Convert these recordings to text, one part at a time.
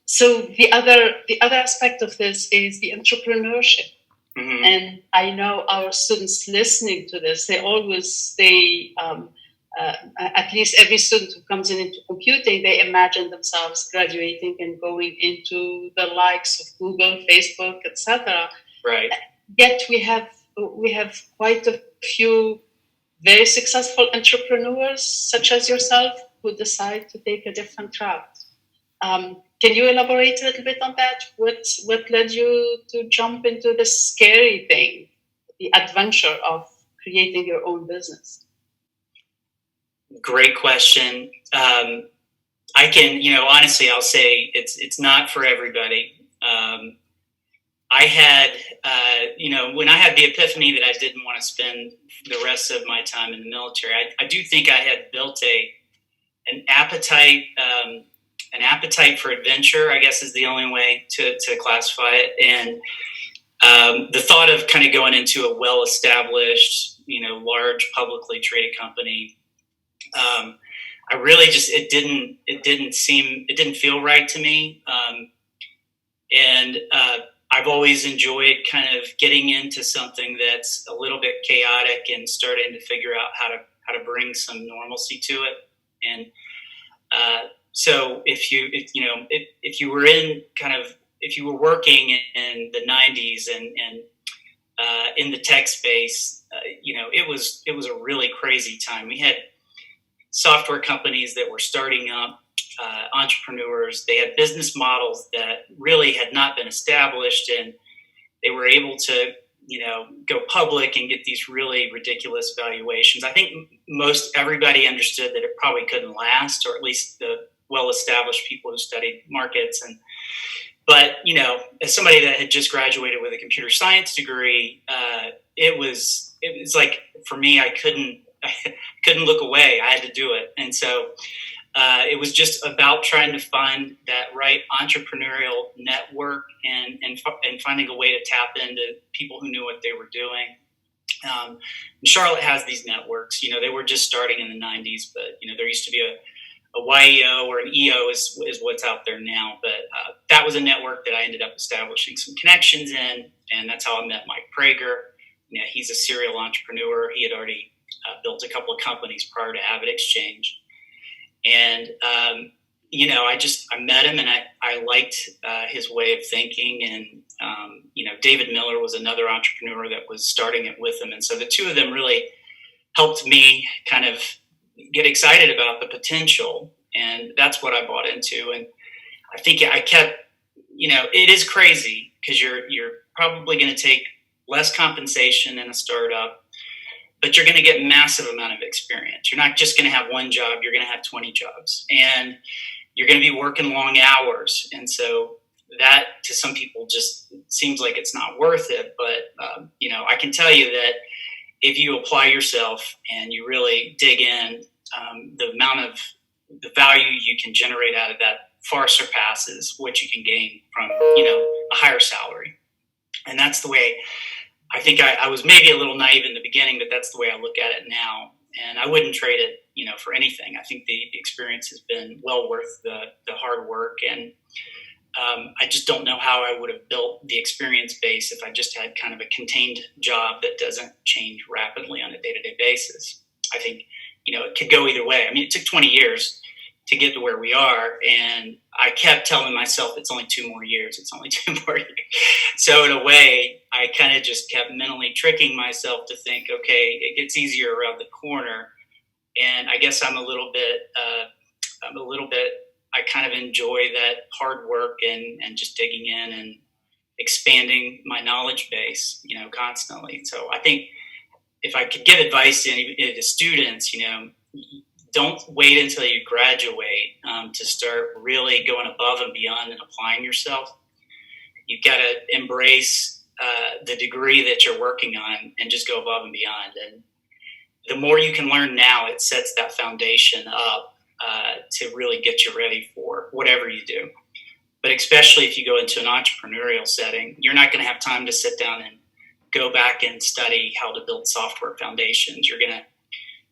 So the other aspect of this is the entrepreneurship. Mm-hmm. And I know our students listening to this, at least every student who comes into computing, they imagine themselves graduating and going into the likes of Google, Facebook, etc. Right. Yet we have quite a few very successful entrepreneurs, such as yourself, who decide to take a different route. Can you elaborate a little bit on that? What led you to jump into this scary thing, the adventure of creating your own business? Great question. I can, honestly, I'll say it's not for everybody. I had, when I had the epiphany that I didn't want to spend the rest of my time in the military, I do think I had built an appetite for adventure, I guess is the only way to classify it. And the thought of kind of going into a well-established, large publicly traded company, I really just, it didn't feel right to me. And I've always enjoyed kind of getting into something that's a little bit chaotic and starting to figure out how to bring some normalcy to it. And so if you were working in the 90s and in the tech space, it was a really crazy time. We had software companies that were starting up, entrepreneurs. They had business models that really had not been established, and they were able to, go public and get these really ridiculous valuations. I think most everybody understood that it probably couldn't last, or at least the well-established people who studied markets. But as somebody that had just graduated with a computer science degree, it was like, for me, I couldn't look away. I had to do it. And so it was just about trying to find that right entrepreneurial network and finding a way to tap into people who knew what they were doing. And Charlotte has these networks. They were just starting in the 90s, but there used to be a YEO, or an EO is what's out there now. But that was a network that I ended up establishing some connections in, and that's how I met Mike Prager. He's a serial entrepreneur. He had already built a couple of companies prior to AvidXchange. And, I met him, and I liked his way of thinking. And, David Miller was another entrepreneur that was starting it with him. And so the two of them really helped me kind of get excited about the potential. And that's what I bought into. And I think I kept, it is crazy because you're probably going to take less compensation in a startup, but you're going to get massive amount of experience. You're not just going to have one job. You're going to have 20 jobs, and you're going to be working long hours. And so that, to some people, just seems like it's not worth it. But, I can tell you that if you apply yourself and you really dig in, the amount of the value you can generate out of that far surpasses what you can gain from, a higher salary. And that's the way, I think I was maybe a little naive in the beginning, but that's the way I look at it now. And I wouldn't trade it, for anything. I think the experience has been well worth the hard work. And I just don't know how I would have built the experience base if I just had kind of a contained job that doesn't change rapidly on a day-to-day basis. I think, it could go either way. I mean, it took 20 years to get to where we are. And I kept telling myself, it's only 2 more years. It's only 2 more years. So in a way, I kind of just kept mentally tricking myself to think, okay, it gets easier around the corner. And I guess I kind of enjoy that hard work and just digging in and expanding my knowledge base, constantly. So I think if I could give advice to students, don't wait until you graduate to start really going above and beyond and applying yourself. You've got to embrace the degree that you're working on and just go above and beyond. And the more you can learn now, it sets that foundation up to really get you ready for whatever you do. But especially if you go into an entrepreneurial setting, you're not going to have time to sit down and go back and study how to build software foundations. You're going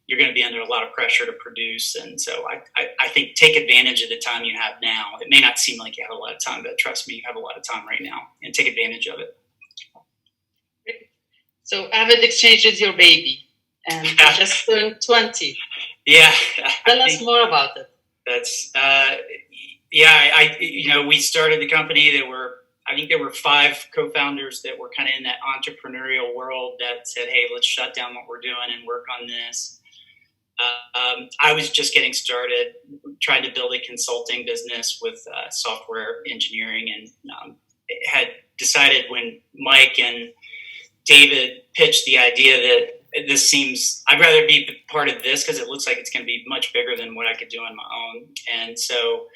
you're going to be under a lot of pressure to produce. And so I think take advantage of the time you have now. It may not seem like you have a lot of time, but trust me, you have a lot of time right now, and take advantage of it. So AvidXchange is your baby, and you just turned 20. Yeah. Tell us more about it. That's, we started the company. I think there were 5 co-founders that were kind of in that entrepreneurial world that said, hey, let's shut down what we're doing and work on this. I was just getting started, trying to build a consulting business with software engineering, and had decided when Mike and David pitched the idea that I'd rather be part of this because it looks like it's going to be much bigger than what I could do on my own. And so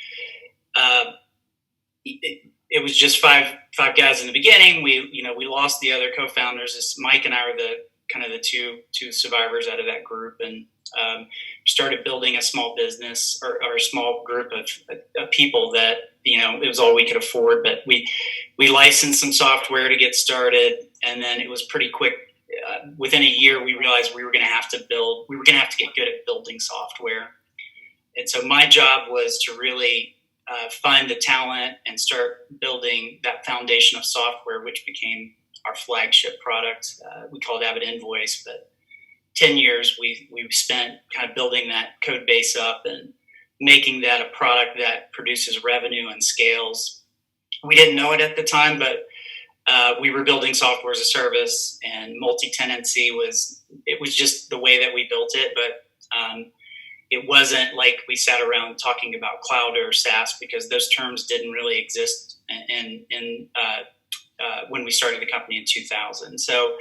it was just five guys in the beginning. We lost the other co-founders. Mike and I are the two survivors out of that group, and started building a small business or a small group of people that, it was all we could afford. But we licensed some software to get started, and then it was pretty quick. Within a year, we realized we were going to have to get good at building software. And so my job was to really find the talent and start building that foundation of software, which became our flagship product. We called Avid Invoice, but 10 years we've spent kind of building that code base up and making that a product that produces revenue and scales. We didn't know it at the time, but we were building software as a service, and multi-tenancy was just the way that we built it. But it wasn't like we sat around talking about cloud or SaaS, because those terms didn't really exist when we started the company in 2000. So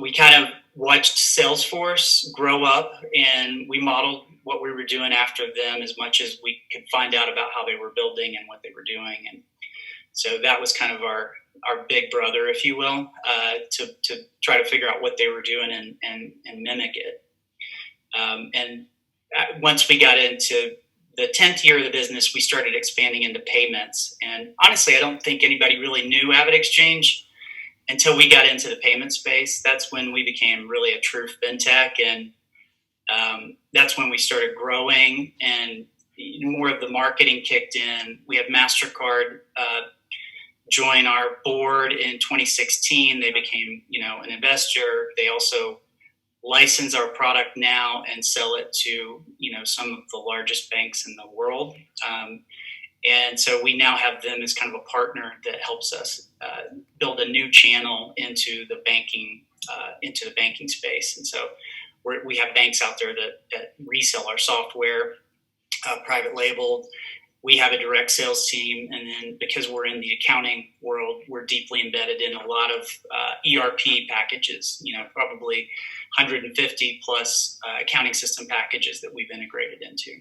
we kind of watched Salesforce grow up, and we modeled what we were doing after them as much as we could find out about how they were building and what they were doing. And so that was kind of our big brother, if you will, to try to figure out what they were doing and mimic it. And once we got into the 10th year of the business, we started expanding into payments. And honestly, I don't think anybody really knew AvidXchange until we got into the payment space. That's when we became really a true fintech, and that's when we started growing and more of the marketing kicked in. We had MasterCard join our board in 2016. They became, an investor. They also license our product now and sell it to, some of the largest banks in the world. And so we now have them as kind of a partner that helps us build a new channel into the banking space. And so we have banks out there that resell our software, private labeled. We have a direct sales team, and then because we're in the accounting world, we're deeply embedded in a lot of ERP packages. Probably 150 plus accounting system packages that we've integrated into.